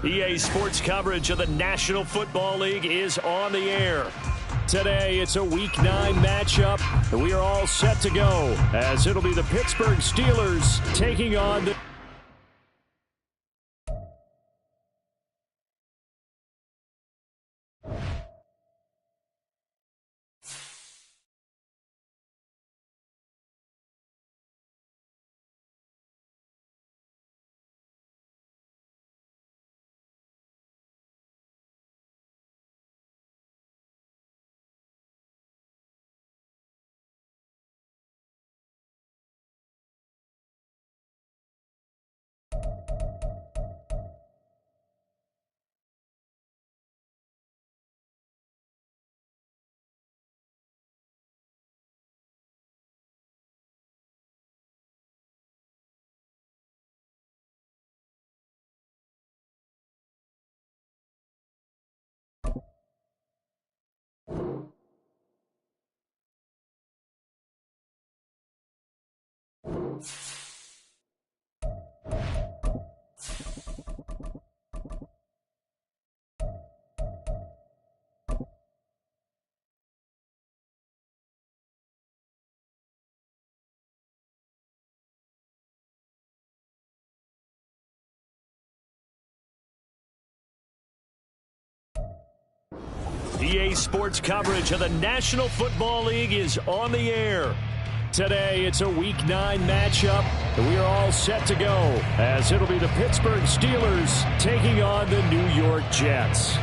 EA Sports coverage of the National Football League is on the air. Today, it's a Week 9 matchup, and we are all set to go, as it'll be the Pittsburgh Steelers taking on the... EA Sports coverage of the National Football League is on the air. Today, it's a Week 9 matchup, and we are all set to go, as it'll be the Pittsburgh Steelers taking on the New York Jets.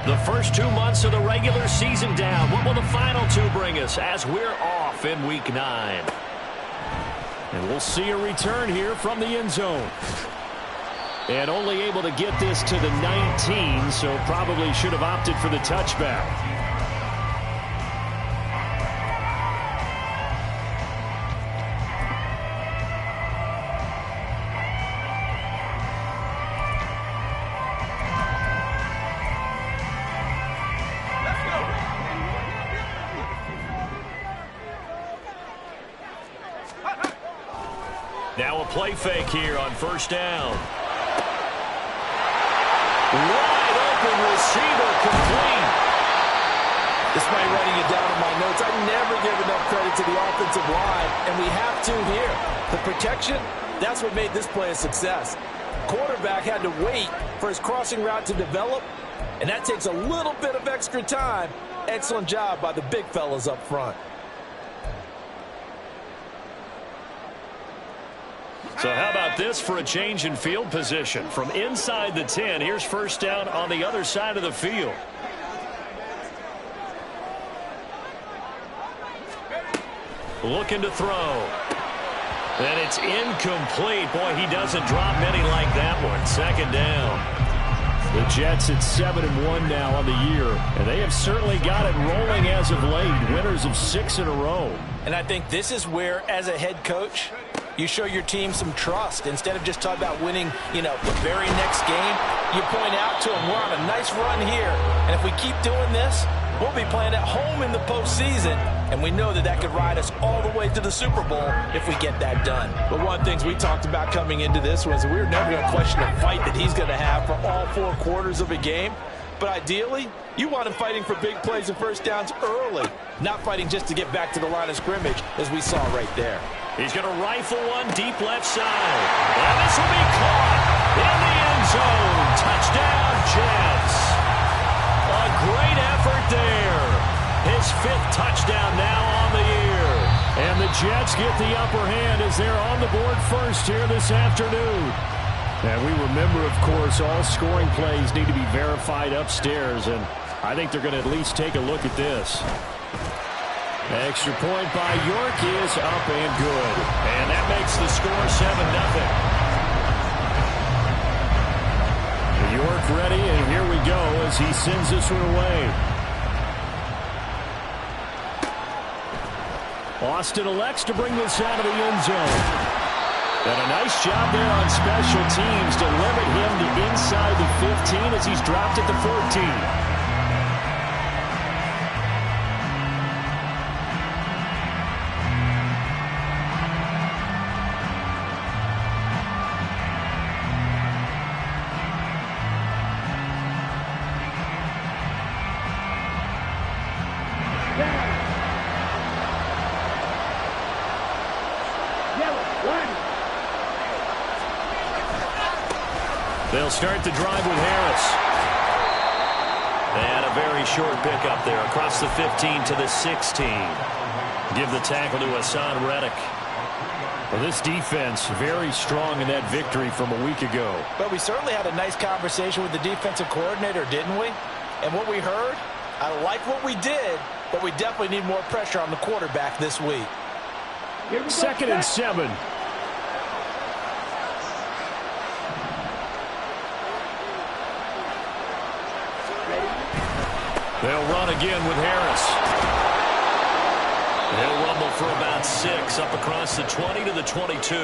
The first 2 months of the regular season down. What will the final 2 bring us as we're off in Week 9? And we'll see a return here from the end zone. And only able to get this to the 19, so probably should have opted for the touchback. Now a play fake here on first down. Wide open receiver complete. Despite writing it down in my notes, I never give enough credit to the offensive line, and we have to here. The protection, that's what made this play a success. Quarterback had to wait for his crossing route to develop, and that takes a little bit of extra time. Excellent job by the big fellas up front. So how about this for a change in field position? From inside the 10, here's first down on the other side of the field. Looking to throw. And it's incomplete. Boy, he doesn't drop many like that one. Second down. The Jets at 7-1 now on the year. And they have certainly got it rolling as of late. Winners of 6 in a row. And I think this is where, as a head coach, you show your team some trust. Instead of just talking about winning, the very next game, you point out to them, we're on a nice run here. And if we keep doing this, we'll be playing at home in the postseason. And we know that that could ride us all the way to the Super Bowl if we get that done. But one of the things we talked about coming into this was we were never going to question the fight that he's going to have for all 4 quarters of a game. But ideally, you want him fighting for big plays and first downs early, not fighting just to get back to the line of scrimmage, as we saw right there. He's going to rifle one deep left side. And this will be caught in the end zone. Touchdown, Jets. A great effort there. His 5th touchdown now on the year. And the Jets get the upper hand as they're on the board first here this afternoon. And we remember, of course, all scoring plays need to be verified upstairs. And I think they're going to at least take a look at this. Extra point by York is up and good. And that makes the score 7-0. York ready, and here we go as he sends this one away. Austin elects to bring this out of the end zone. And a nice job there on special teams to limit him to inside the 15 as he's dropped at the 14. They'll start the drive with Harris. And a very short pickup there across the 15 to the 16. Give the tackle to Hassan Reddick. Well, this defense very strong in that victory from a week ago. But we certainly had a nice conversation with the defensive coordinator, didn't we? And what we heard, I like what we did, but we definitely need more pressure on the quarterback this week. 2nd and 7. They'll run again with Harris. They'll rumble for about 6 up across the 20 to the 22.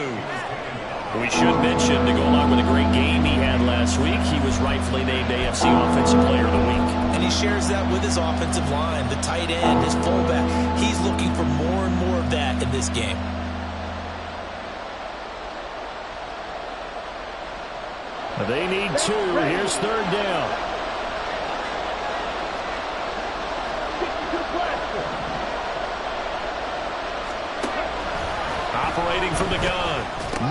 We should mention, to go along with a great game he had last week, he was rightfully named AFC Offensive Player of the Week. And he shares that with his offensive line, the tight end, his fullback. He's looking for more and more of that in this game. They need 2. Here's 3rd down. Operating from the gun.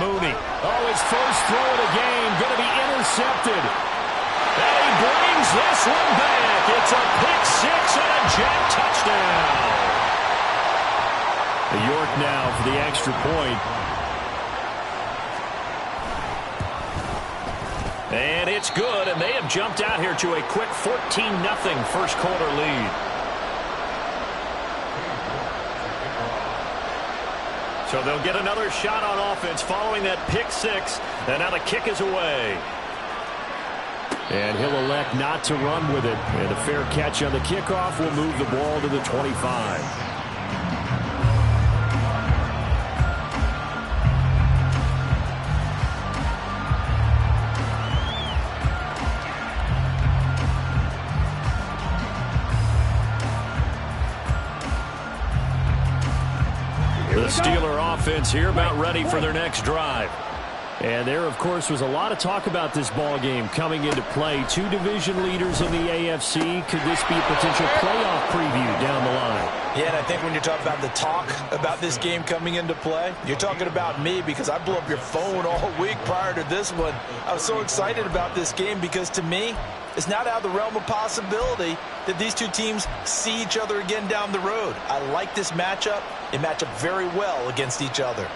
Mooney. Oh, his first throw of the game. Going to be intercepted. And he brings this one back. It's a pick 6 and a Jet touchdown. York now for the extra point. And it's good, and they have jumped out here to a quick 14-0 first quarter lead. So they'll get another shot on offense following that pick 6, and now the kick is away. And he'll elect not to run with it, and a fair catch on the kickoff will move the ball to the 25. The Steeler offense here about ready for their next drive. And there, of course, was a lot of talk about this ball game coming into play. 2 division leaders in the AFC. Could this be a potential playoff preview down the line? Yeah, and I think when you're talking about the talk about this game coming into play, you're talking about me, because I blew up your phone all week prior to this one. I was so excited about this game because, to me, it's not out of the realm of possibility that these two teams see each other again down the road. I like this matchup. They match up very well against each other.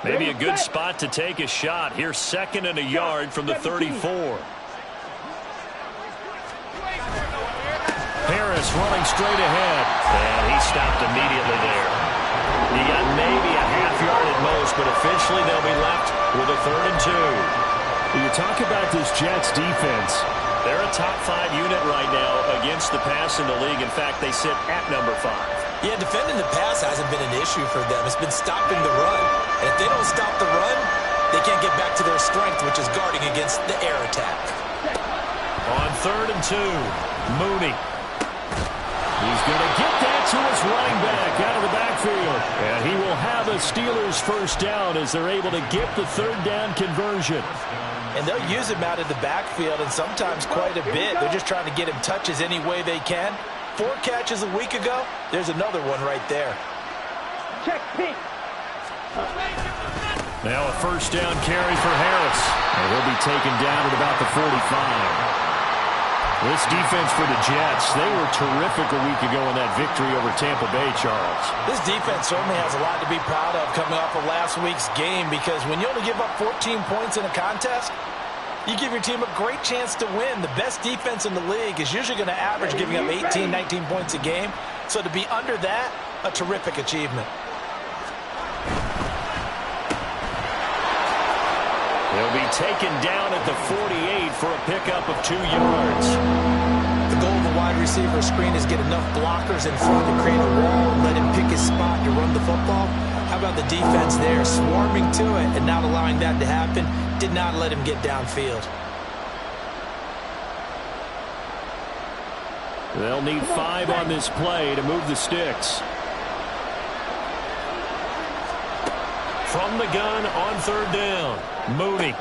Maybe a good spot to take a shot. Here's 2nd and a yard from the 34. Harris running straight ahead. And he stopped immediately there. He got maybe a half yard at most, but officially they'll be left with a 3rd and 2. When you talk about this Jets defense, they're a top 5 unit right now against the pass in the league. In fact, they sit at number 5. Yeah, defending the pass hasn't been an issue for them. It's been stopping the run. And if they don't stop the run, they can't get back to their strength, which is guarding against the air attack. On 3rd and 2, Mooney. He's going to get that to his running back out of the backfield. And he will have a Steelers first down as they're able to get the 3rd down conversion. And they'll use him out of the backfield, and sometimes quite a bit. They're just trying to get him touches any way they can. 4 catches a week ago. There's another one right there. Check pink. Now a first down carry for Harris. And he'll be taken down at about the 45. This defense for the Jets, they were terrific a week ago in that victory over Tampa Bay, Charles. This defense certainly has a lot to be proud of coming off of last week's game, because when you only give up 14 points in a contest, you give your team a great chance to win. The best defense in the league is usually going to average giving up 18, 19 points a game. So to be under that, a terrific achievement. They'll be taken down at the 48 for a pickup of 2 yards. The goal of the wide receiver screen is get enough blockers in front to create a wall and let him pick his spot to run the football. How about the defense there, swarming to it and not allowing that to happen? Did not let him get downfield. They'll need 5 on this play to move the sticks. From the gun on 3rd down, Mooney.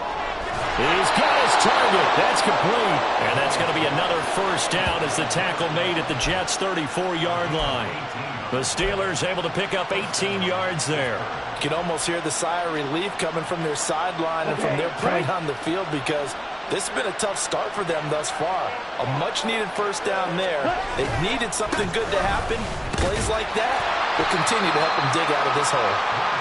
He's got his target. That's complete. And that's going to be another first down as the tackle made at the Jets' 34-yard line. The Steelers able to pick up 18 yards there. You can almost hear the sigh of relief coming from their sideline and from their point on the field, because this has been a tough start for them thus far. A much-needed first down there. They've needed something good to happen. Plays like that will continue to help them dig out of this hole.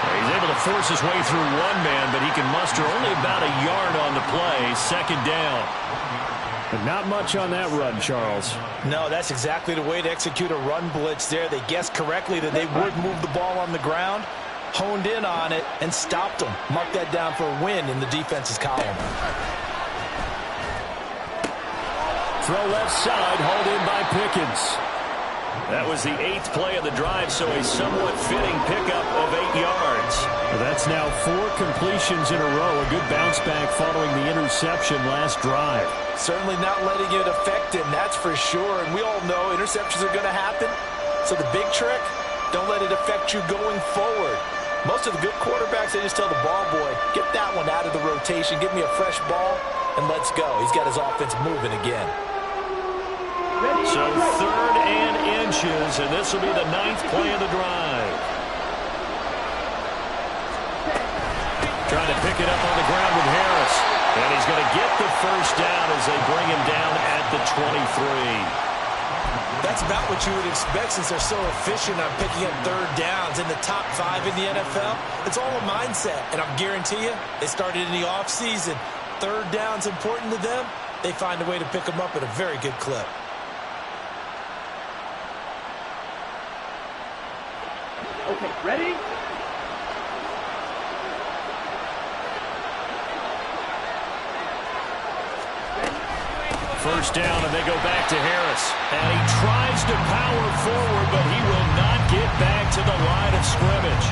He's able to force his way through one man, but he can muster only about a yard on the play. Second down. But not much on that run, Charles. No, that's exactly the way to execute a run blitz there. They guessed correctly that they would move the ball on the ground, honed in on it, and stopped them. Mark that down for a win in the defense's column. Throw left side, hauled in by Pickens. That was the 8th play of the drive, so a somewhat fitting pickup of 8 yards. Well, that's now 4 completions in a row. A good bounce back following the interception last drive. Certainly not letting it affect him, that's for sure. And we all know interceptions are going to happen. So the big trick, don't let it affect you going forward. Most of the good quarterbacks, they just tell the ball boy, get that one out of the rotation, give me a fresh ball, and let's go. He's got his offense moving again. So 3rd and inches, and this will be the 9th play of the drive. Trying to pick it up on the ground with Harris. And he's going to get the first down as they bring him down at the 23. That's about what you would expect since they're so efficient on picking up third downs in the top 5 in the NFL. It's all a mindset, and I guarantee you, they started in the offseason. Third down's important to them. They find a way to pick them up at a very good clip. Okay, ready? First down, and they go back to Harris. And he tries to power forward, but he will not get back to the line of scrimmage.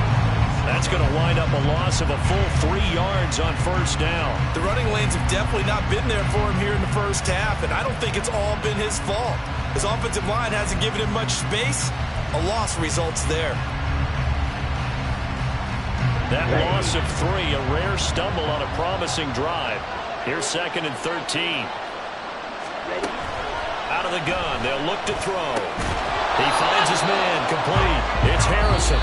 That's going to wind up a loss of a full 3 yards on first down. The running lanes have definitely not been there for him here in the first half, and I don't think it's all been his fault. His offensive line hasn't given him much space. A loss results there. That loss of 3, a rare stumble on a promising drive. Here's 2nd and 13. Out of the gun, they'll look to throw. He finds his man, complete. It's Harrison.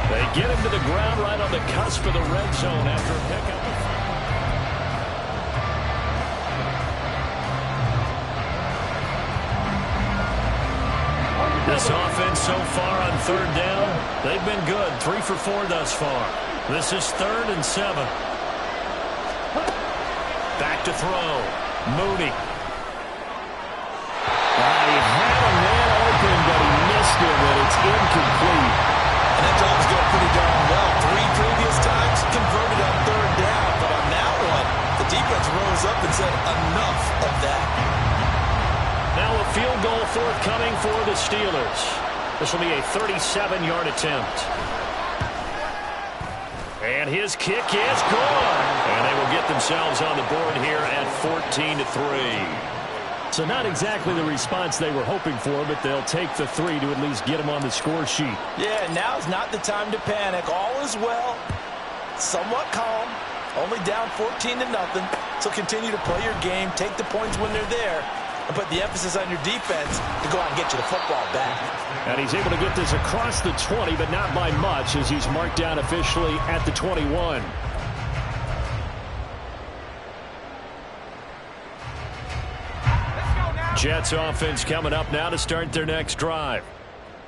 They get him to the ground right on the cusp of the red zone after a pickup. This offense so far on third down, they've been good. 3 for 4 thus far. This is 3rd and 7. Back to throw. Mooney. He had a man open, but he missed him, and it's incomplete. And that job's going pretty darn well. 3 previous times converted on third down, but on that one, the defense rose up and said, enough of that. Now a field goal forthcoming for the Steelers. This will be a 37-yard attempt. And his kick is good. And they will get themselves on the board here at 14-3. So not exactly the response they were hoping for, but they'll take the 3 to at least get them on the score sheet. Yeah, now's not the time to panic. All is well. Somewhat calm. Only down 14-0. So continue to play your game. Take the points when they're there. And put the emphasis on your defense to go out and get you the football back. And he's able to get this across the 20, but not by much, as he's marked down officially at the 21. Jets offense coming up now to start their next drive.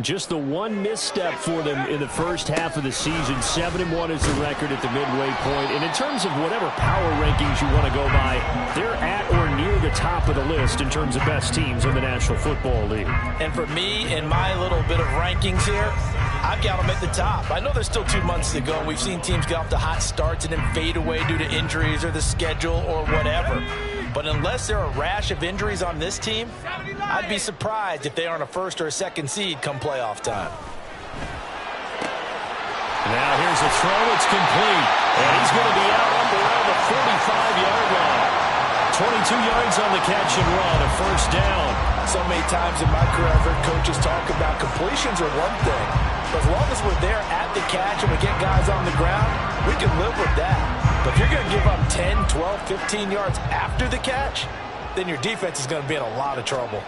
Just the one misstep for them in the first half of the season. 7-1 is the record at the midway point. And in terms of whatever power rankings you want to go by, they're at or near the top of the list in terms of best teams in the National Football League. And for me, in my little bit of rankings here, I've got them at the top. I know there's still 2 months to go, and we've seen teams get off to hot starts and then fade away due to injuries or the schedule or whatever. But unless there are a rash of injuries on this team, I'd be surprised if they aren't a first or a second seed come playoff time. Now here's a throw. It's complete. And he's going to be out around the 45-yard line. 22 yards on the catch and run, a first down. So many times in my career I've heard coaches talk about completions are one thing. But as long as we're there at the catch and we get guys on the ground, we can live with that. But if you're going to give up 10, 12, 15 yards after the catch, then your defense is going to be in a lot of trouble.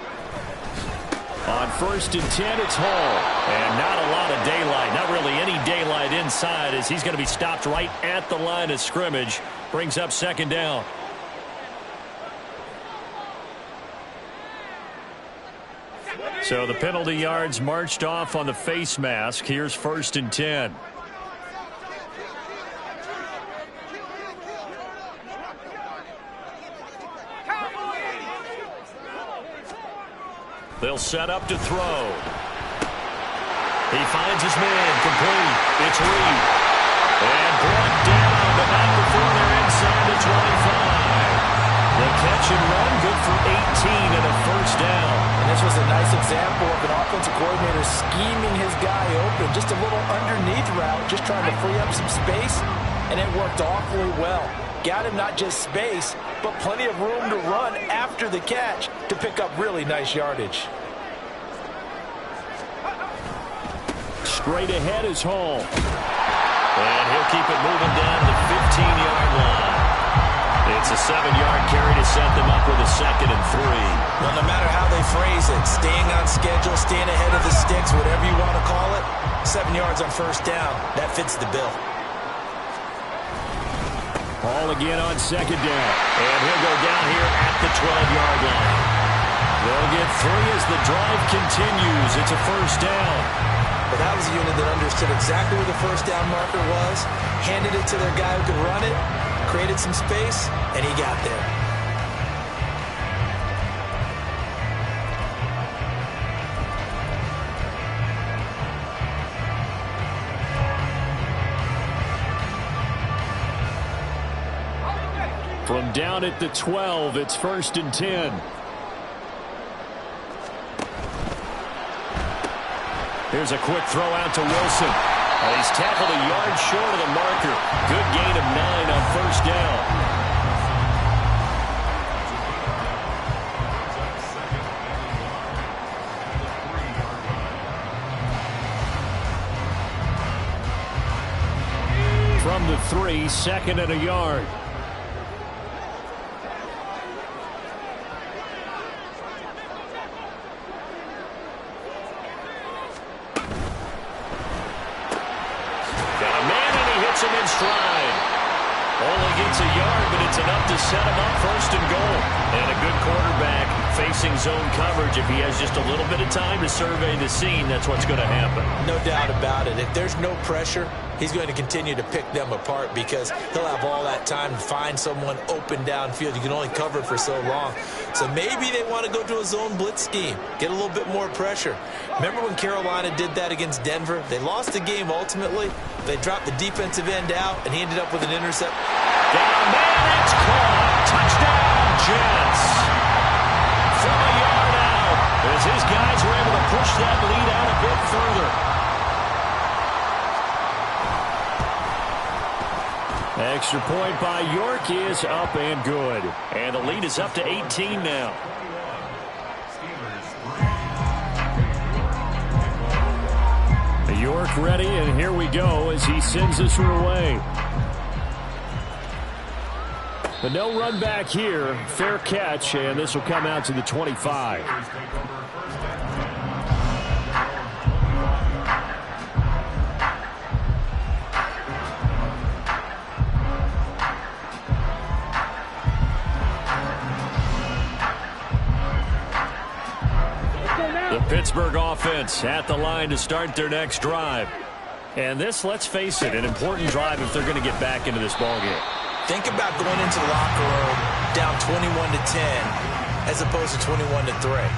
On 1st and 10, it's Hall. And not a lot of daylight. Not really any daylight inside as he's going to be stopped right at the line of scrimmage. Brings up 2nd down. So the penalty yards marched off on the face mask. Here's 1st and 10. They'll set up to throw. He finds his man complete. It's Reed. And brought down, but not before they're inside the 25. The catch and run, good for 18 and a 1st down. And this was a nice example of an offensive coordinator scheming his guy open. Just a little underneath route, just trying to free up some space, and it worked awfully well. Got him not just space, but plenty of room to run after the catch to pick up really nice yardage. Straight ahead is Hall. And he'll keep it moving down to the 15-yard line. It's a 7-yard carry to set them up with a 2nd and 3. Well, no matter how they phrase it, staying on schedule, staying ahead of the sticks, whatever you want to call it, 7 yards on 1st down, that fits the bill. Hall again on 2nd down. And he'll go down here at the 12-yard line. They'll get 3 as the drive continues. It's a 1st down. But that was a unit that understood exactly where the 1st down marker was, handed it to their guy who could run it, created some space, and he got there. From down at the 12, it's 1st and 10. Here's a quick throw out to Wilson. And he's tackled a yard short of the marker. Good gain of 9 on 1st down. From the 3, 2nd and a yard. Him in stride. Only gets a yard, but it's enough to set him up 1st and goal. And a good quarterback facing zone coverage. If he has just a little bit of time to survey the scene, that's what's going to happen. No doubt about it. If there's no pressure, he's going to continue to pick them apart because he'll have all that time to find someone open downfield. You can only cover for so long. So maybe they want to go to a zone blitz scheme, get a little bit more pressure. Remember when Carolina did that against Denver? They lost the game ultimately. They dropped the defensive end out, and he ended up with an intercept. Down man, it's caught. Touchdown, Jets. From a yard out, as his guys were able to push that lead out a bit further. Extra point by York is up and good. And the lead is up to 18 now. York ready, and here we go as he sends this one away. But no run back here. Fair catch, and this will come out to the 25. The Pittsburgh offense at the line to start their next drive. And this, let's face it, an important drive if they're going to get back into this ballgame. Think about going into the locker room down 21-10 as opposed to 21-3.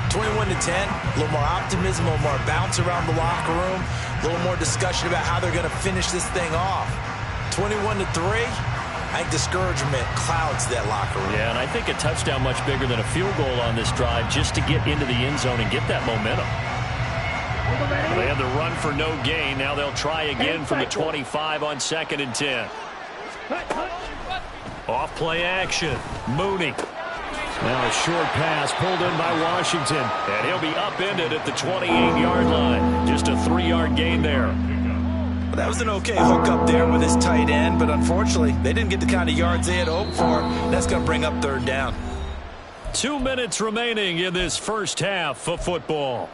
21-10, a little more optimism, a little more bounce around the locker room, a little more discussion about how they're going to finish this thing off. 21-3, I think discouragement clouds that locker room. Yeah, and I think a touchdown much bigger than a field goal on this drive just to get into the end zone and get that momentum. They had the run for no gain. Now they'll try again from the 25 on 2nd and 10. Off play action. Mooney. Now a short pass pulled in by Washington. And he'll be upended at the 28-yard line. Just a 3-yard gain there. Well, that was an okay hook up there with his tight end, but unfortunately, they didn't get the kind of yards they had hoped for. That's going to bring up third down. 2 minutes remaining in this first half of football.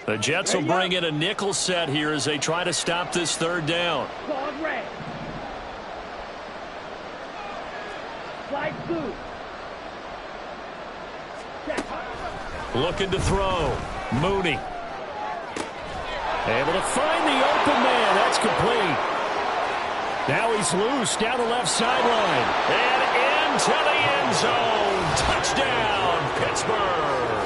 The Jets will bring in a nickel set here as they try to stop this third down. Looking to throw. Mooney. Able to find the open man. That's complete. Now he's loose down the left sideline. And into the end zone. Touchdown, Pittsburgh.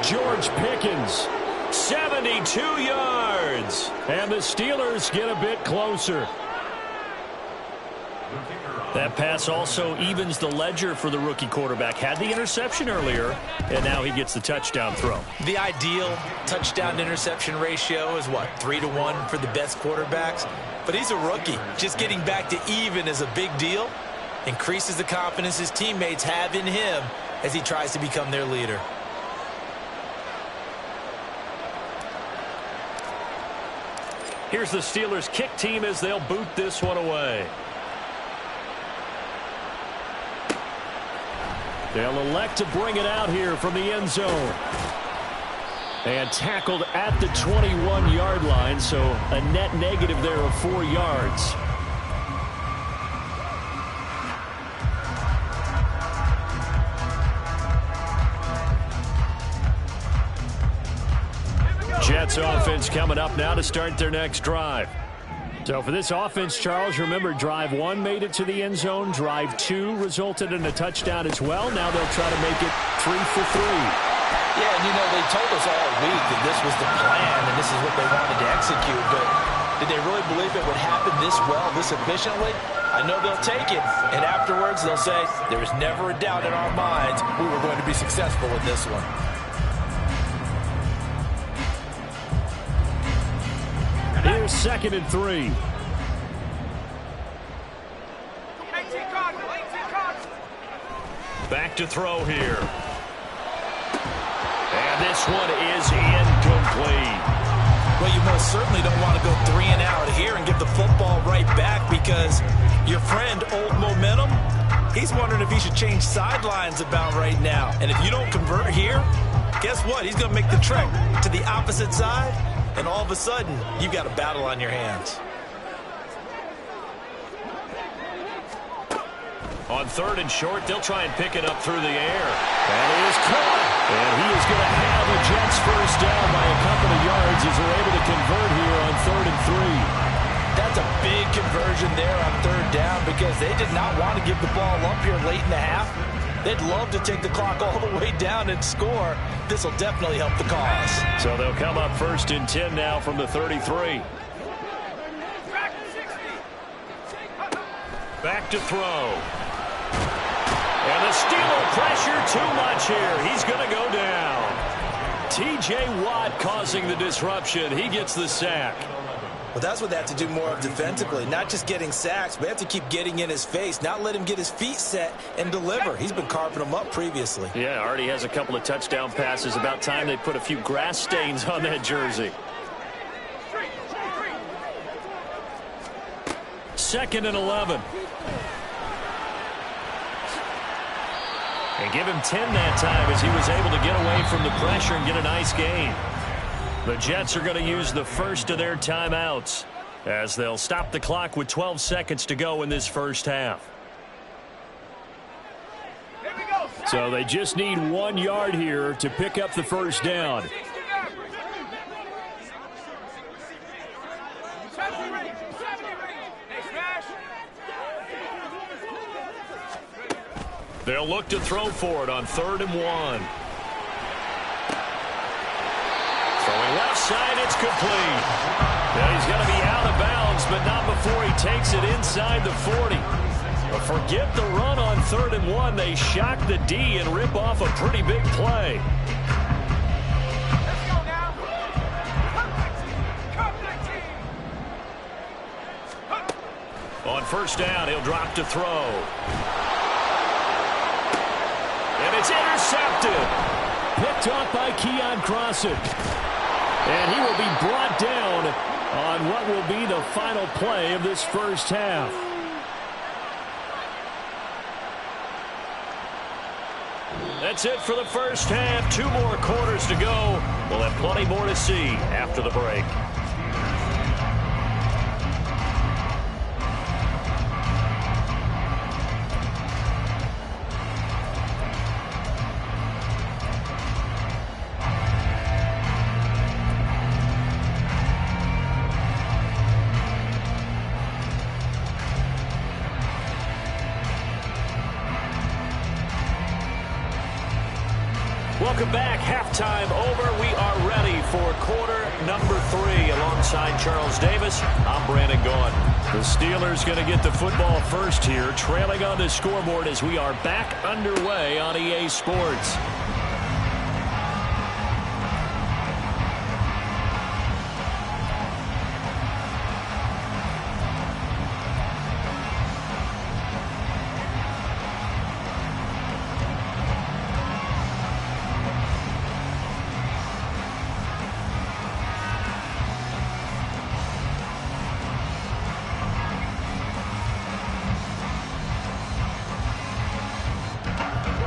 George Pickens. 72 yards. And the Steelers get a bit closer. That pass also evens the ledger for the rookie quarterback. Had the interception earlier, and now he gets the touchdown throw. The ideal touchdown-interception ratio is, what, 3-to-1 for the best quarterbacks? But he's a rookie. Just getting back to even is a big deal. Increases the confidence his teammates have in him as he tries to become their leader. Here's the Steelers' kick team as they'll boot this one away. They'll elect to bring it out here from the end zone. And tackled at the 21-yard line, so a net negative there of 4 yards. Jets offense coming up now to start their next drive. So for this offense, Charles, remember, drive 1 made it to the end zone. Drive 2 resulted in a touchdown as well. Now they'll try to make it 3 for 3. Yeah, and you know, they told us all week that this was the plan and this is what they wanted to execute. But did they really believe it would happen this well, this efficiently? I know they'll take it, and afterwards they'll say, there was never a doubt in our minds we were going to be successful with this one. Here's 2nd and 3. Back to throw here. And this one is incomplete. Well, you most certainly don't want to go 3 and out here and get the football right back because your friend, Old Momentum, he's wondering if he should change sidelines about right now. And if you don't convert here, guess what? He's going to make the trek to the opposite side. And all of a sudden, you've got a battle on your hands. On 3rd and short, they'll try and pick it up through the air. That is caught. And he is going to have the Jets first down by a couple of yards as they're able to convert here on 3rd and 3. That's a big conversion there on 3rd down because they did not want to give the ball up here late in the half. They'd love to take the clock all the way down and score. This will definitely help the cause. So they'll come up 1st and 10 now from the 33. Back to throw. And the Steeler pressure too much here. He's going to go down. T.J. Watt causing the disruption. He gets the sack. Well, that's what they have to do more of defensively. Not just getting sacks, but they have to keep getting in his face. Not let him get his feet set and deliver. He's been carving them up previously. Yeah, already has a couple of touchdown passes. About time they put a few grass stains on that jersey. 2nd and 11. And give him 10 that time as he was able to get away from the pressure and get a nice gain. The Jets are going to use the first of their timeouts as they'll stop the clock with 12 seconds to go in this first half. So they just need 1 yard here to pick up the first down. They'll look to throw for it on 3rd and 1. Throwing left side, it's complete. Now he's going to be out of bounds but not before he takes it inside the 40. But forget the run on 3rd and 1. They shock the D and rip off a pretty big play. On 1st down, he'll drop to throw. And it's intercepted. Picked off by Keon Crossan. And he will be brought down on what will be the final play of this first half. That's it for the first half. 2 more quarters to go. We'll have plenty more to see after the break. Welcome back. Halftime over. We are ready for quarter number 3. Alongside Charles Davis, I'm Brandon Gaughan. The Steelers going to get the football first here, trailing on the scoreboard as we are back underway on EA Sports.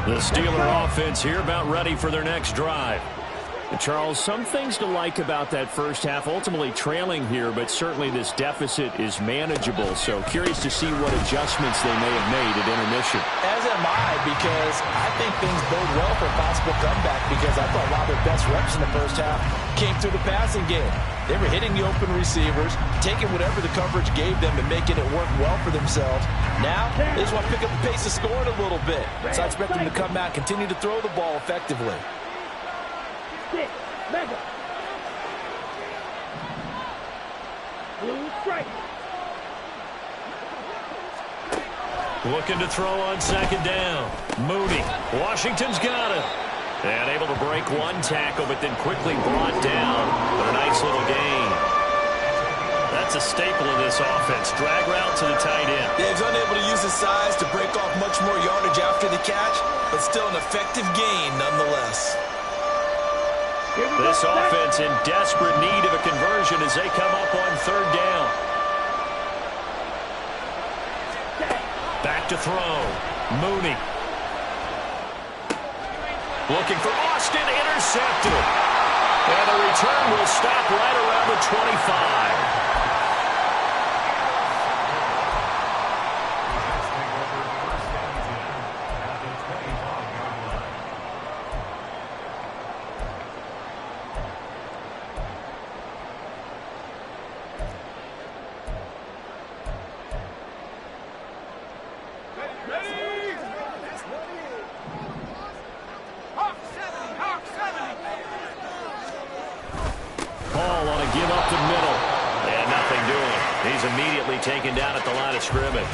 The Steeler offense here about ready for their next drive. And Charles, some things to like about that first half. Ultimately trailing here, but certainly this deficit is manageable. So curious to see what adjustments they may have made at intermission. As am I, because I think things bode well for a possible comeback, because I thought a lot of their best reps in the first half came through the passing game. They were hitting the open receivers, taking whatever the coverage gave them and making it work well for themselves. Now, they just want to pick up the pace of scoring a little bit. So I expect them to come out and continue to throw the ball effectively. Looking to throw on 2nd down. Mooney. Washington's got it. And able to break one tackle, but then quickly brought down. But a nice little gain. That's a staple of this offense. Drag route to the tight end. Yeah, he's unable to use his size to break off much more yardage after the catch, but still an effective gain nonetheless. This offense in desperate need of a conversion as they come up on 3rd down. Back to throw. Mooney. Looking for Austin. Intercepted. And the return will stop right around the 25. Taken down at the line of scrimmage.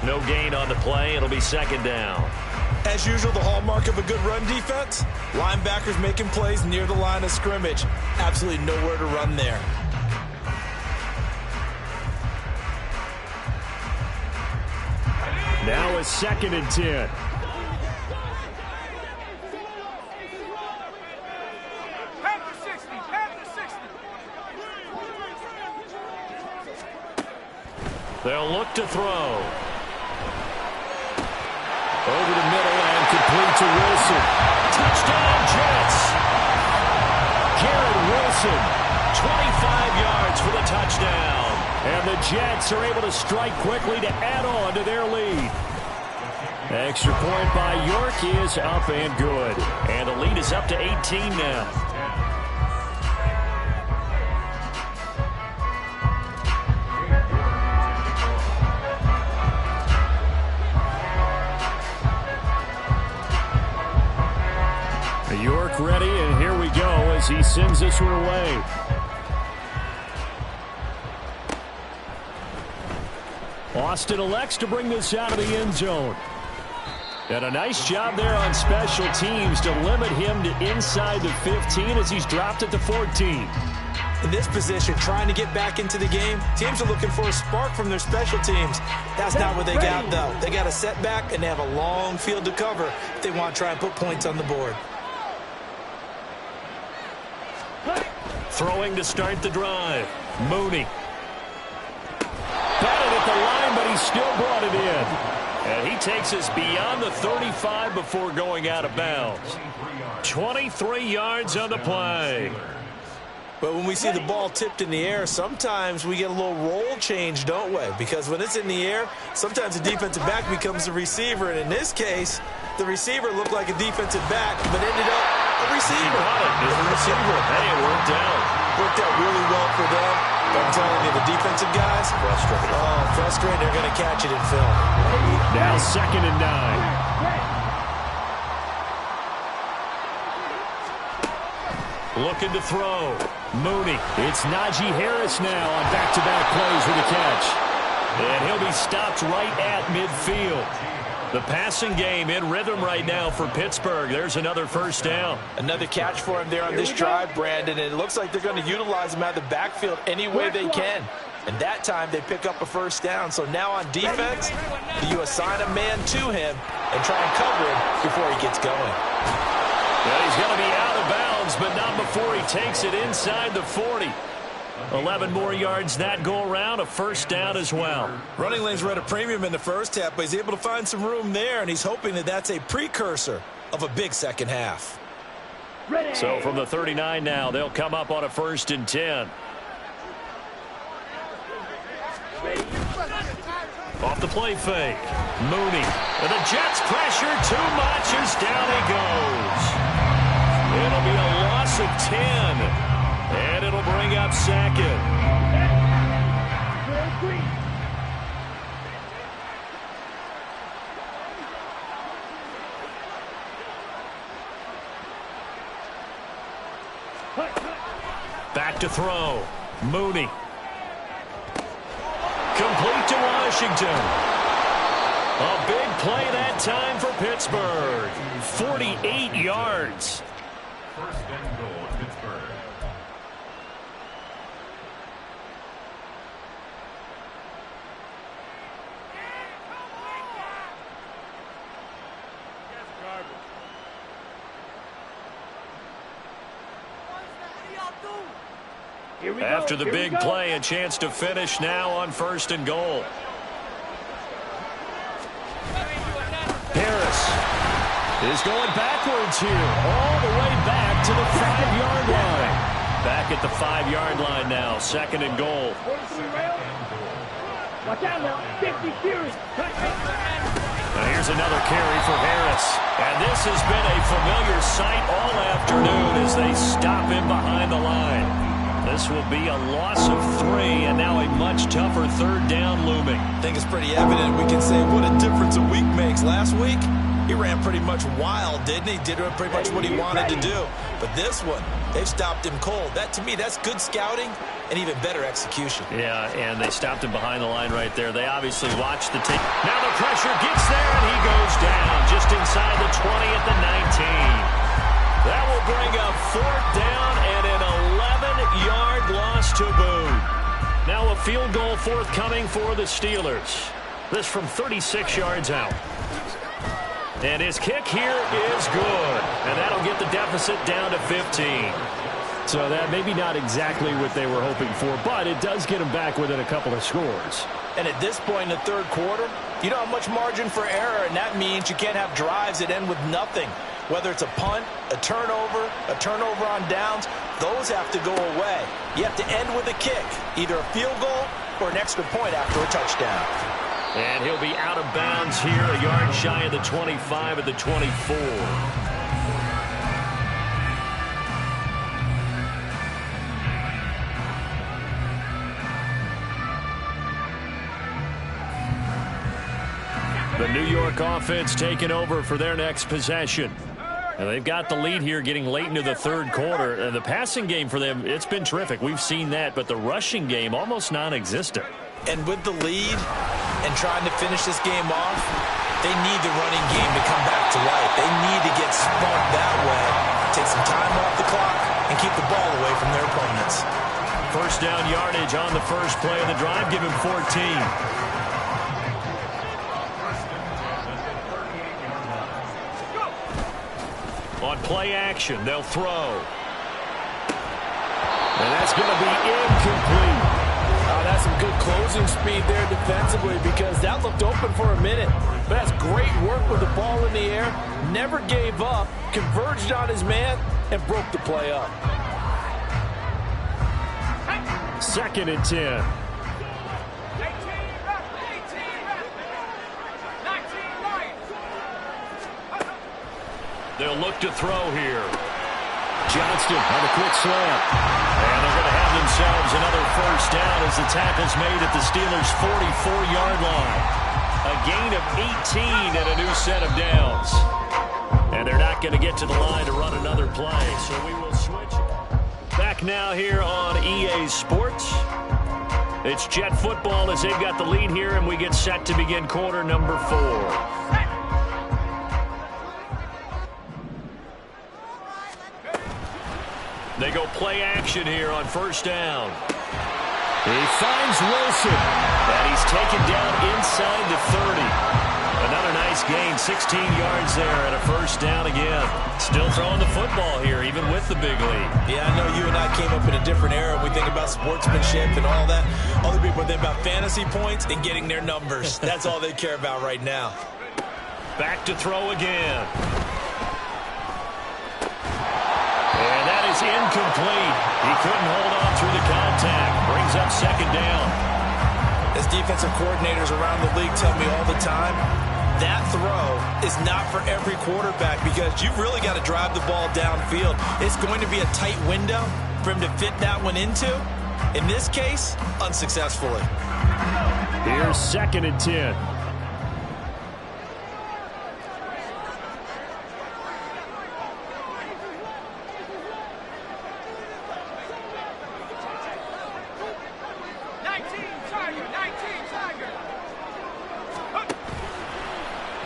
No gain on the play. It'll be 2nd down. As usual, the hallmark of a good run defense, linebackers making plays near the line of scrimmage. Absolutely nowhere to run there. Now a 2nd and 10. They'll look to throw. Over the middle and complete to Wilson. Touchdown, Jets. Garrett Wilson, 25 yards for the touchdown. And the Jets are able to strike quickly to add on to their lead. Extra point by York is up and good. And the lead is up to 18 now. York ready, and here we go as he sends this one away. Austin elects to bring this out of the end zone. And a nice job there on special teams to limit him to inside the 15 as he's dropped at the 14. In this position, trying to get back into the game, teams are looking for a spark from their special teams. That's not what they got, though. They got a setback, and they have a long field to cover if they want to try and put points on the board. Throwing to start the drive. Mooney. Batted at the line, but he still brought it in. And he takes us beyond the 35 before going out of bounds. 23 yards on the play. But when we see the ball tipped in the air, sometimes we get a little roll change, don't we? Because when it's in the air, sometimes the defensive back becomes the receiver. And in this case, the receiver looked like a defensive back, but ended up a receiver. He got it as a receiver. Hey, it worked out. Worked out really well for them. But I'm telling you, the defensive guys, frustrated. Oh, frustrated. They're going to catch it in film. Now 2nd and 9. Looking to throw. Mooney. It's Najee Harris now on back-to-back plays with a catch. And he'll be stopped right at midfield. The passing game in rhythm right now for Pittsburgh. There's another first down. Another catch for him there on this drive, Brandon. And it looks like they're going to utilize him out of the backfield any way they can. And that time they pick up a first down. So now on defense, you assign a man to him and try and cover him before he gets going. Well, he's going to be out of bounds, but not before he takes it inside the 40. 11 more yards that go around, a first down as well. Running lanes were at a premium in the first half, but he's able to find some room there, and he's hoping that that's a precursor of a big second half. So from the 39 now, they'll come up on a 1st and 10. Off the play fake. Mooney. And the Jets pressure too much as down he goes. It'll be a loss of 10. And it'll bring up 2nd. Back to throw. Mooney. Complete to Washington. A big play that time for Pittsburgh. 48 yards. 1st and goal, Pittsburgh. After the big play, a chance to finish now on 1st and goal. Harris is going backwards here, all the way back to the 5-yard line. Back at the 5-yard line now, 2nd and goal. Watch out now, 50 series. Now here's another carry for Harris. And this has been a familiar sight all afternoon as they stop him behind the line. This will be a loss of 3, and now a much tougher 3rd down looming. I think it's pretty evident. We can say what a difference a week makes. Last week, he ran pretty much wild, didn't he? Did pretty much what he wanted to do. But this one, they've stopped him cold. That, to me, that's good scouting and even better execution. Yeah, and they stopped him behind the line right there. They obviously watched the tape. Now the pressure gets there, and he goes down just inside the 20 at the 19. That will bring up 4th down and an 11-yard loss to boot. Now a field goal forthcoming for the Steelers. This from 36 yards out. And his kick here is good. And that'll get the deficit down to 15. So that maybe not exactly what they were hoping for, but it does get them back within a couple of scores. And at this point in the 3rd quarter, you don't have much margin for error, and that means you can't have drives that end with nothing. Whether it's a punt, a turnover on downs, those have to go away. You have to end with a kick, either a field goal or an extra point after a touchdown. And he'll be out of bounds here, a yard shy of the 25 at the 24. The New York offense taking over for their next possession. And they've got the lead here getting late into the 3rd quarter. And the passing game for them, it's been terrific. We've seen that, but the rushing game almost non-existent. And with the lead, and trying to finish this game off, they need the running game to come back to life. They need to get spun that way, take some time off the clock, and keep the ball away from their opponents. First down yardage on the first play of the drive. Give him 14. On play action, they'll throw. And that's going to be incomplete. That's some good closing speed there defensively because that looked open for a minute. But that's great work with the ball in the air. Never gave up, converged on his man, and broke the play up. 2nd and 10. They'll look to throw here. Johnston on a quick slant. And they're going to have themselves another first down as the tackle's made at the Steelers' 44-yard line. A gain of 18 and a new set of downs. And they're not going to get to the line to run another play, so we will switch. Back now here on EA Sports. It's Jet football as they've got the lead here, and we get set to begin quarter number 4. They go play action here on first down. He finds Wilson. And he's taken down inside the 30. Another nice gain, 16 yards there and a first down again. Still throwing the football here, even with the big lead. Yeah, I know you and I came up in a different era. We think about sportsmanship and all that. Other people think about fantasy points and getting their numbers. That's all they care about right now. Back to throw again. And that is incomplete. He couldn't hold on through the contact. Brings up second down. As defensive coordinators around the league tell me all the time, that throw is not for every quarterback because you've really got to drive the ball downfield. It's going to be a tight window for him to fit that one into. In this case, unsuccessfully. Here's 2nd and 10.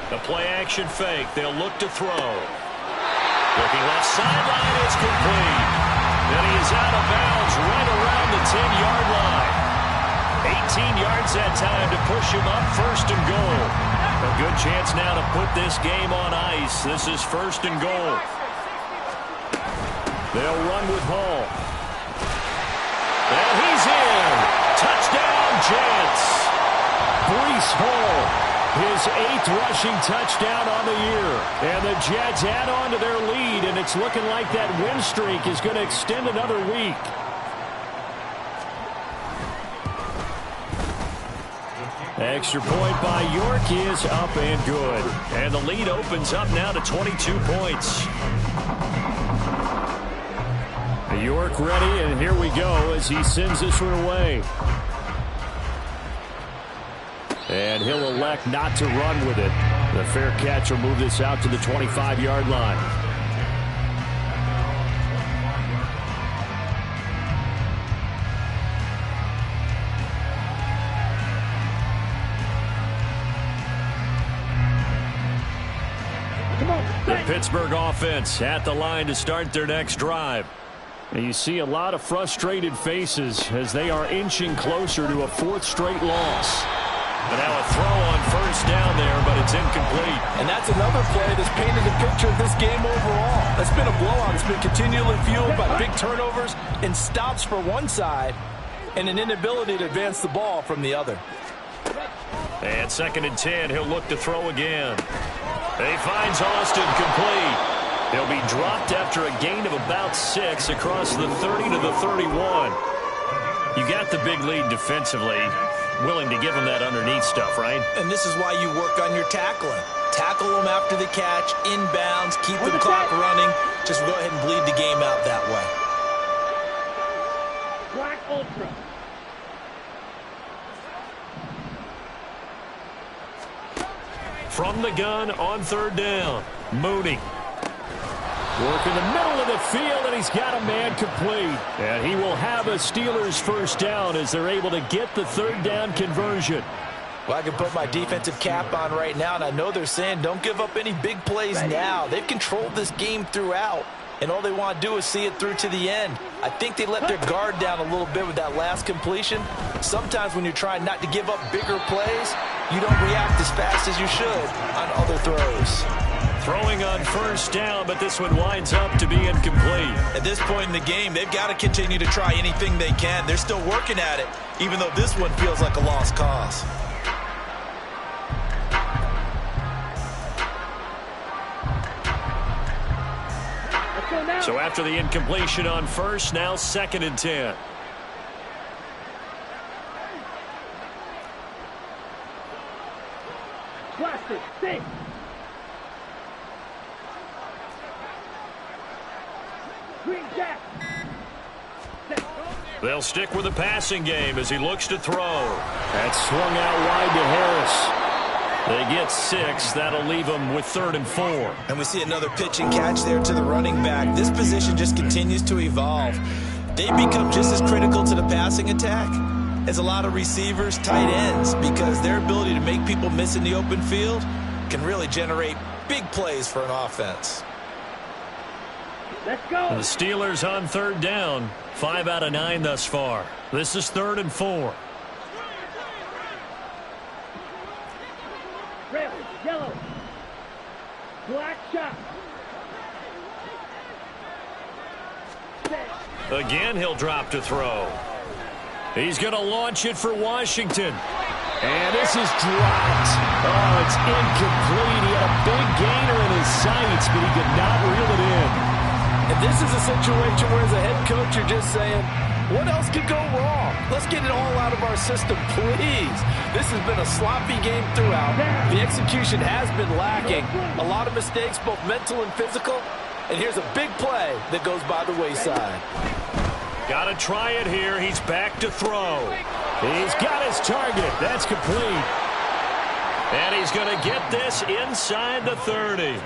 The play action fake. They'll look to throw. Looking left sideline. It's complete. And he is out of bounds right around the 10-yard line. 18 yards that time to push him up first and goal. A good chance now to put this game on ice. This is first and goal. They'll run with Hall. And he's in. Touchdown, Jets. Breece Hall. His 8th rushing touchdown on the year. And the Jets add on to their lead, and it's looking like that win streak is going to extend another week. Extra point by York is up and good. And the lead opens up now to 22 points. York ready, and here we go as he sends this one away. And he'll elect not to run with it. The fair catch will move this out to the 25-yard line. The Pittsburgh offense at the line to start their next drive. And you see a lot of frustrated faces as they are inching closer to a 4th straight loss. And now a throw on first down there, but it's incomplete. And that's another play that's painted the picture of this game overall. It's been a blowout. It's been continually fueled by big turnovers and stops for one side and an inability to advance the ball from the other. And 2nd and 10, he'll look to throw again. He finds Austin complete. He'll be dropped after a gain of about 6 across the 30 to the 31. You got the big lead defensively. Willing to give him that underneath stuff, right? And this is why you work on your tackling. Tackle them after the catch, inbounds, keep the clock running. Just go ahead and bleed the game out that way. Black Ultra. From the gun on 3rd down, Mooney. Work in the middle of the field, and he's got a man complete. And he will have a Steelers first down as they're able to get the 3rd down conversion. Well, I can put my defensive cap on right now, and I know they're saying don't give up any big plays now. They've controlled this game throughout, and all they want to do is see it through to the end. I think they let their guard down a little bit with that last completion. Sometimes when you're trying not to give up bigger plays, you don't react as fast as you should on other throws. Throwing on first down, but this one winds up to be incomplete. At this point in the game, they've got to continue to try anything they can. They're still working at it, even though this one feels like a lost cause. So after the incompletion on first, now 2nd and 10. Plastic, stay. Green jack. They'll stick with the passing game as he looks to throw. That swung out wide to Harris. They get 6. That'll leave them with 3rd and 4. And we see another pitch and catch there to the running back. This position just continues to evolve. They become just as critical to the passing attack as a lot of receivers, tight ends, because their ability to make people miss in the open field can really generate big plays for an offense. Let's go. And the Steelers on 3rd down. 5 out of 9 thus far. This is 3rd and 4. Red, yellow, black shot. Again, he'll drop to throw. He's going to launch it for Washington. And this is dropped. Oh, it's incomplete. He had a big gainer in his sights, but he could not reel it in. And this is a situation where as a head coach, you're just saying, what else could go wrong? Let's get it all out of our system, please. This has been a sloppy game throughout. The execution has been lacking. A lot of mistakes, both mental and physical. And here's a big play that goes by the wayside. Got to try it here. He's back to throw. He's got his target. That's complete. And he's going to get this inside the 30.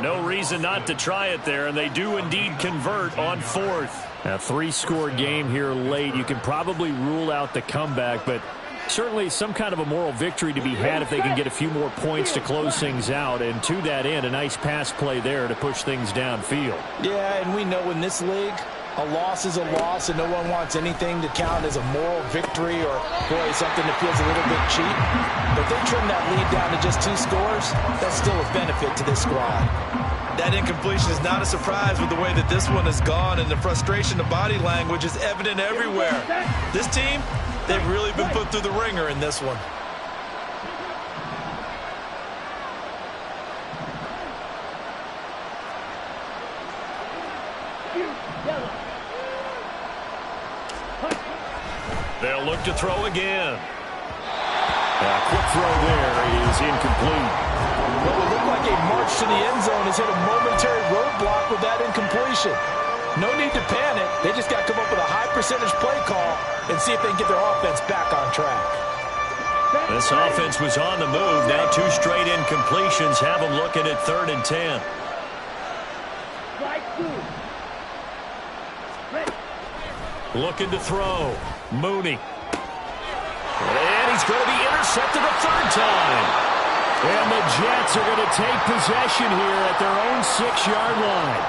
No reason not to try it there, and they do indeed convert on 4th. A 3-score game here late. You can probably rule out the comeback, but certainly some kind of a moral victory to be had if they can get a few more points to close things out. And to that end, a nice pass play there to push things downfield. Yeah, and we know in this league, a loss is a loss, and no one wants anything to count as a moral victory or, boy, something that feels a little bit cheap. But if they trim that lead down to just 2 scores, that's still a benefit to this squad. That incompletion is not a surprise with the way that this one has gone, and the frustration of body language is evident everywhere. This team, they've really been put through the ringer in this one. They'll look to throw again. A quick throw there is incomplete. Well, it looked like a march to the end zone has hit a momentary roadblock with that incompletion. No need to panic. They just got to come up with a high percentage play call and see if they can get their offense back on track. This offense was on the move. Now 2 straight incompletions have them looking at 3rd and 10. Looking to throw. Mooney. And he's going to be intercepted a 3rd time. And the Jets are going to take possession here at their own 6-yard line.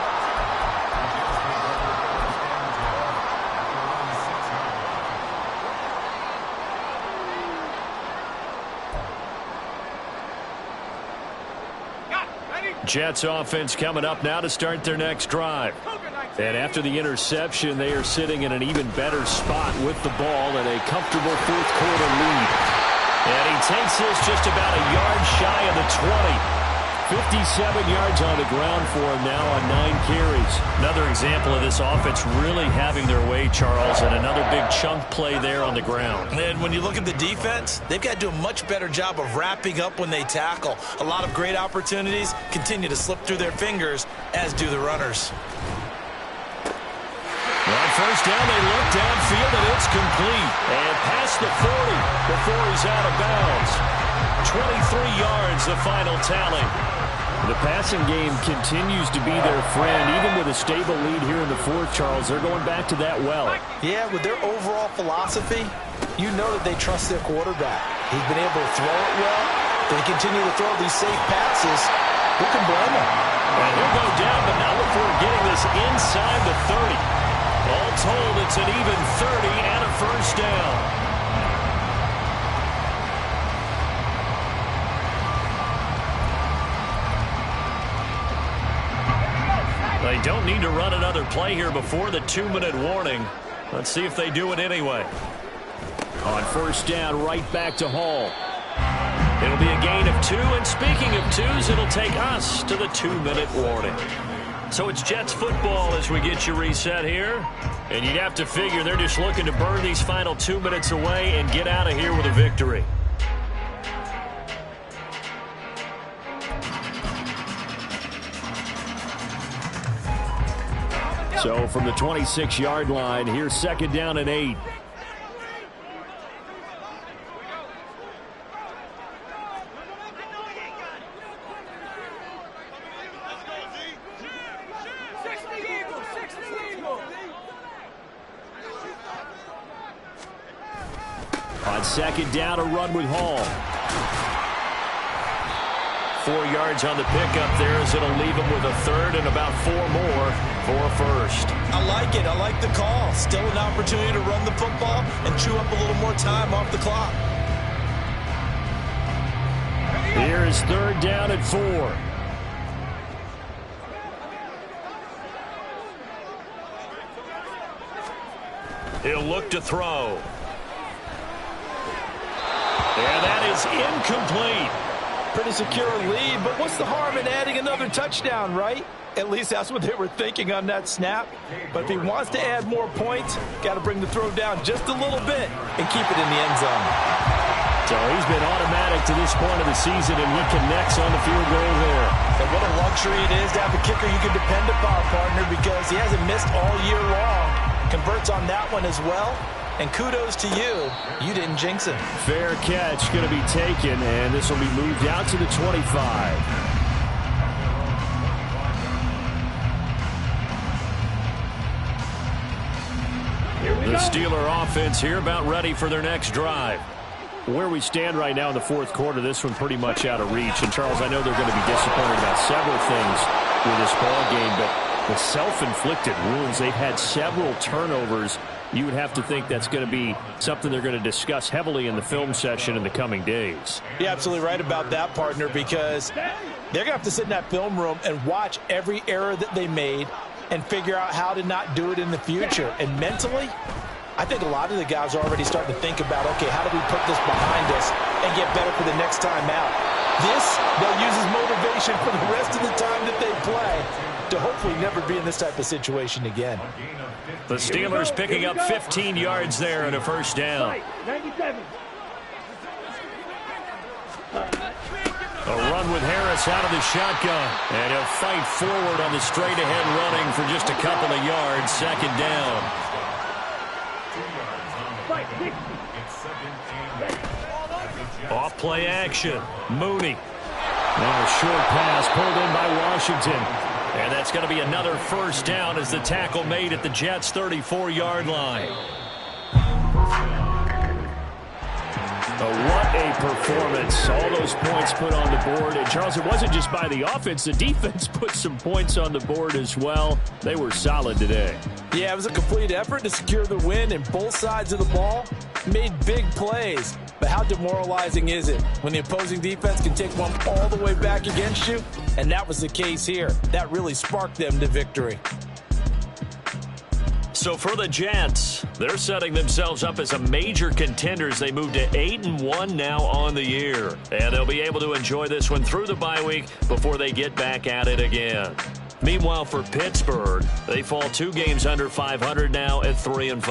Jets offense coming up now to start their next drive. And after the interception, they are sitting in an even better spot with the ball and a comfortable 4th quarter lead. And he takes this just about a yard shy of the 20. 57 yards on the ground for him now on 9 carries. Another example of this offense really having their way, Charles, and another big chunk play there on the ground. And when you look at the defense, they've got to do a much better job of wrapping up when they tackle. A lot of great opportunities continue to slip through their fingers, as do the runners. On first down, they look downfield, and it's complete. And past the 40 before he's out of bounds. 23 yards, the final tally. The passing game continues to be their friend. Even with a stable lead here in the 4th, Charles, they're going back to that well. Yeah, with their overall philosophy, you know that they trust their quarterback. He's been able to throw it well. They continue to throw these safe passes. Who can blame him? And he'll go down, but now look for getting this inside the 30. All told, it's an even 30 and a first down. They don't need to run another play here before the 2-minute warning. Let's see if they do it anyway. On first down, right back to Hall. It'll be a gain of 2, and speaking of 2s, it'll take us to the 2-minute warning. So it's Jets football as we get you reset here. And you'd have to figure they're just looking to burn these final 2 minutes away and get out of here with a victory. So from the 26-yard line, here's second down and 8. On second down, a run with Hall. 4 yards on the pickup there as it'll leave him with a third and about 4 more for a first. I like it. I like the call. Still an opportunity to run the football and chew up a little more time off the clock. Here is third down and 4. He'll look to throw. And that is incomplete. Pretty secure lead, but what's the harm in adding another touchdown, right? At least that's what they were thinking on that snap. But if he wants to add more points, got to bring the throw down just a little bit and keep it in the end zone. So he's been automatic to this point of the season, and he connects on the field goal there. And what a luxury it is to have a kicker you can depend upon, partner, because he hasn't missed all year long. Converts on that one as well. And kudos to you. You didn't jinx him. Fair catch going to be taken, and this will be moved out to the 25. The Steeler offense here about ready for their next drive. Where we stand right now in the fourth quarter, this one pretty much out of reach. And, Charles, I know they're going to be disappointed about several things with this ball game, but the self-inflicted wounds, they've had several turnovers. You would have to think that's going to be something they're going to discuss heavily in the film session in the coming days. You're absolutely right about that, partner, because they're going to have to sit in that film room and watch every error that they made and figure out how to not do it in the future. And mentally, I think a lot of the guys are already starting to think about, okay, how do we put this behind us and get better for the next time out? This, they'll use as motivation for the rest of the time that they play to hopefully never be in this type of situation again. The Steelers picking up 15 yards there and a first down. 97. A run with Harris out of the shotgun. And he'll fight forward on the straight-ahead running for just a couple of yards. Second down. Off play action. Mooney. And a short pass pulled in by Washington. And that's going to be another first down as the tackle made at the Jets' 34-yard line. What a performance. All those points put on the board. And, Charles, it wasn't just by the offense. The defense put some points on the board as well. They were solid today. Yeah, it was a complete effort to secure the win, and both sides of the ball made big plays. But how demoralizing is it when the opposing defense can take one all the way back against you? And that was the case here. That really sparked them to victory. So for the Jets, they're setting themselves up as a major contender as they move to 8-1 now on the year. And they'll be able to enjoy this one through the bye week before they get back at it again. Meanwhile, for Pittsburgh, they fall 2 games under 500 now at 3-5.